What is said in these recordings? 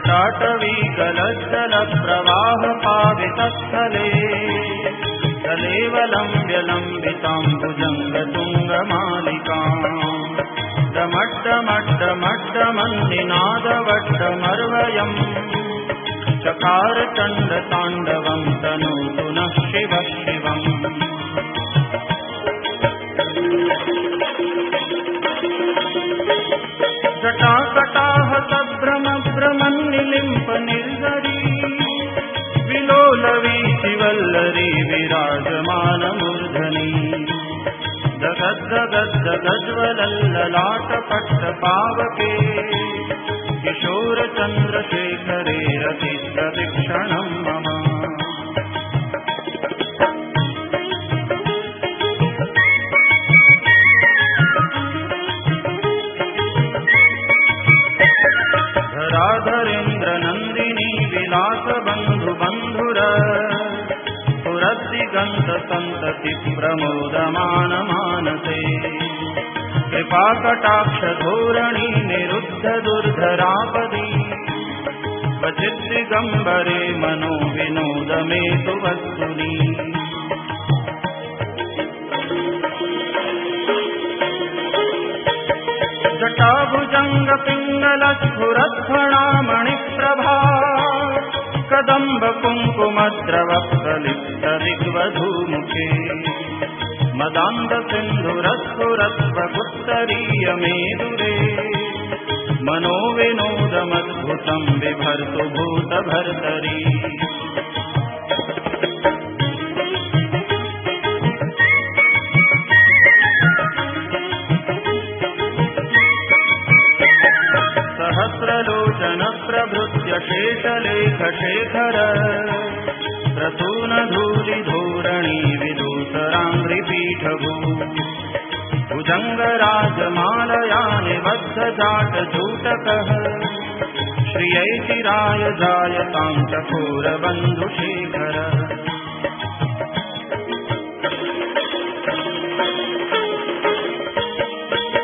जटाटवी गलज्जलप्रवाहपावितस्थले तलेवलम्ब्यलम्बिताम्बुजङ्गतुङ्गमालिकाम् डमड्डमड्डमड्डमन्निनादवड्डमर्वयम् चकार चण्डताण्डवं तनोतु नः शिवः शिवम्। जटाकटाह सभ्रमभ्रमन्निलिम्प निर्झरी विलोलवीचिवल्लरी विराजमानमूर्धनि जगज्जगज्जगज्वलल्ललाटपट्टपावके किशोरचन्द्रशेखरे रतिप्रतिक्षणं मम। धराधरेन्द्रनन्दिनी विलासबन्धुबन्धुर पुरद्दिगन्तसन्तति प्रमोदमानमानसे कृपाकटाक्षधोरणी निरुद्ध दुर्धरापदी क्वचिद्दिगम्बरे मनो विनोदमेतु वस्तुनि। जटाभुजङ्गपिङ्गलस्फुरत्फणामणिप्रभा कदम्बकुङ्कुमद्रवप्रलिप्तदिग्वधूमुखे मदान्तसिन्धुरस्फुरत्वपुत्तरीयमेदुरे मनोविनोदमद्भुतं बिभर्तु भूतभर्तरी। सहस्रलोचनप्रभृत्य शेषलेखशेखर प्रसूनधूलिधोरणी विदूसराङ्घ्रिपीठभू भुजङ्गराजमालया निबद्धजाटजूटकः श्रियैचिराय जायतां चकोरबन्धुशेखर।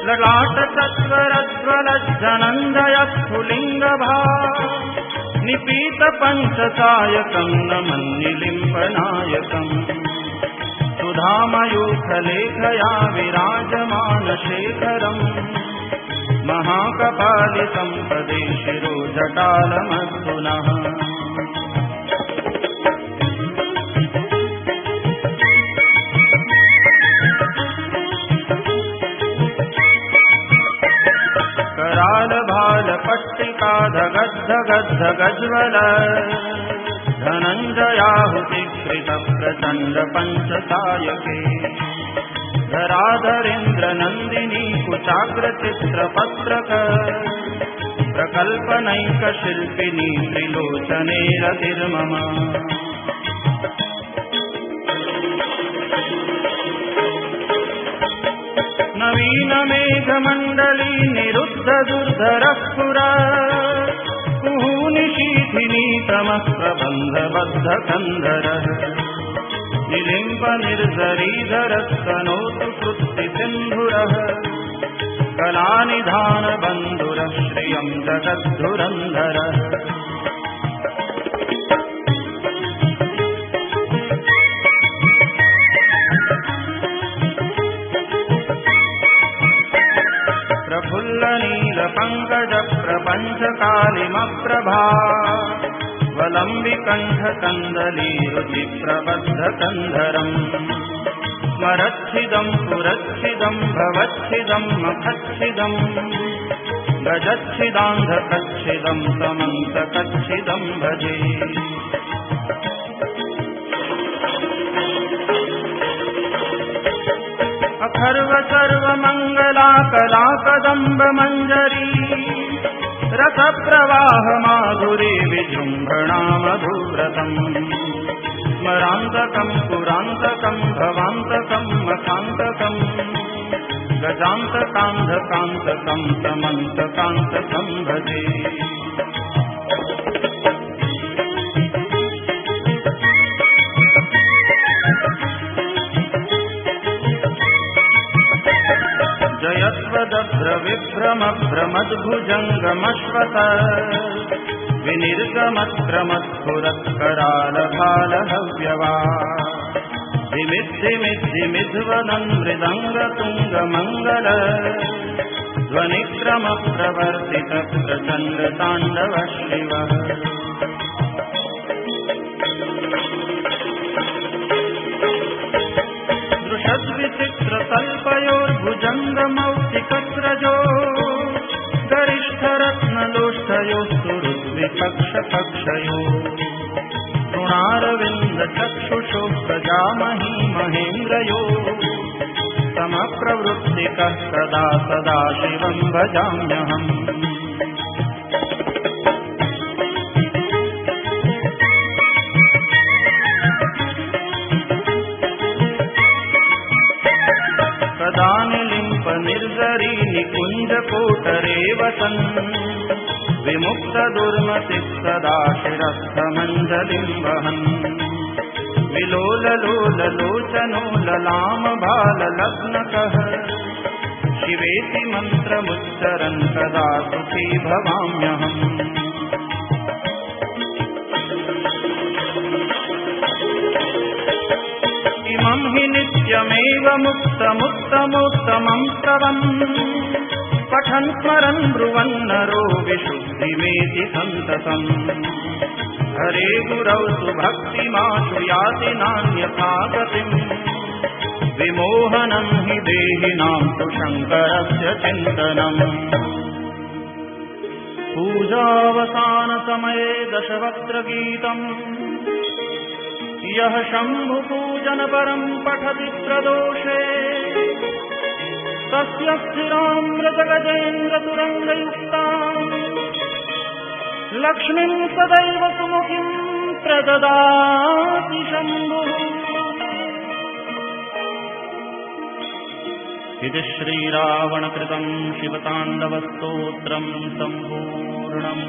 ललाटचत्वरज्वलज्जनन्दयस्फुलिङ्गभा निपीतपञ्चसायकं नमन्निलिम्पनायकम् सुधामयूखलेखया विराजमानशेखरम् महाकपालितं पदे शिरोजटालमस्तुनः। करालभालपट्टिकाधगद्धगद्धगज्वल धनञ्जयाहुतिकृतप्रचण्डपञ्चसायके धराधरेन्द्रनन्दिनी कुचाग्रचित्रपत्रक प्रकल्पनैकशिल्पिनी त्रिलोचने रतिर्मम। नवीनमेघमण्डली निरुद्ध दुर्धरः पुरा कुहूनिशीथिनी तमः प्रबन्धबद्धकन्धरः निलिम्प निर्झरीधरस्तनोतु कृत्तिसिन्धुरः कलानिधानबन्धुरः श्रियं जगद्धुरन्धरः। प्रफुल्लनीलपङ्कजप्रपञ्चकालिमप्रभा वलम्बिकण्ठकन्दलीरुचिप्रबद्धकन्धरम् स्मरच्छिदं पुरच्छिदं भवच्छिदं मखच्छिदं गजच्छिदान्धकच्छिदं समन्तकच्छिदं भजे। अखर्व सर्वमङ्गला कलाकदम्ब मञ्जरी रसप्रवाह माधुरी विजृम्भणा मधुव्रतम् स्मरान्तकं पुरान्तकं भवान्तकं मखान्तकं गजान्तकान्धकान्तकं समन्तकान्तकं भजे। जयत्वदभ्रविभ्रमभ्रमद्भुजङ्गमश्वत विनिर्गमत्रमत्पुरत्करालभालहव्यवा धिमिद्धिमिद्धिमिध्वनन् मृदङ्गतुङ्गमङ्गल ध्वनिक्रमप्रवर्तितः प्रचण्डताण्डवः शिवः दृशद्विचित्रतल्पयोर्भुजङ्गमौक्तिकस्रजो गरिष्ठरत्नलोष्ठयोः सुहृद्विपक्षपक्षयो गुणारविन्दचक्षुषो प्रजामही महेन्द्रयो समप्रवृत्तिकः सदा सदा शिवं भजाम्यहम् कदा निलिम्पनिर्झरी निकुञ्जकोटरे वसन् विमुक्तदुर्मतिः सदा शिरस्थमञ्जलिं वहन् विलोललोललोचनो ललामबाललग्नकः शिवेति मन्त्रमुच्चरन् कदा सुखी भवाम्यहम् इमं हि नित्यमेव मुक्तमुत्तमोत्तमं स्तवम् पठन् स्मरन् ब्रुवन् नरो विशुद्धिमेति सन्ततम् हरे गुरौ सुभक्तिमाशु याति नान्यथा गतिम् विमोहनं हि देहिनां तु शङ्करस्य चिन्तनम् पूजावसानसमये दशवक्त्रगीतम् यः शम्भुपूजनपरं पठति प्रदोषे तस्य स्थिरामृतगजेन्द्रतुरङ्गयुक्ताम् लक्ष्मीं सदैव सुमुखीं प्रददाति शम्भुः। इति श्रीरावणकृतं शिवताण्डवस्तोत्रं सम्पूर्णम्।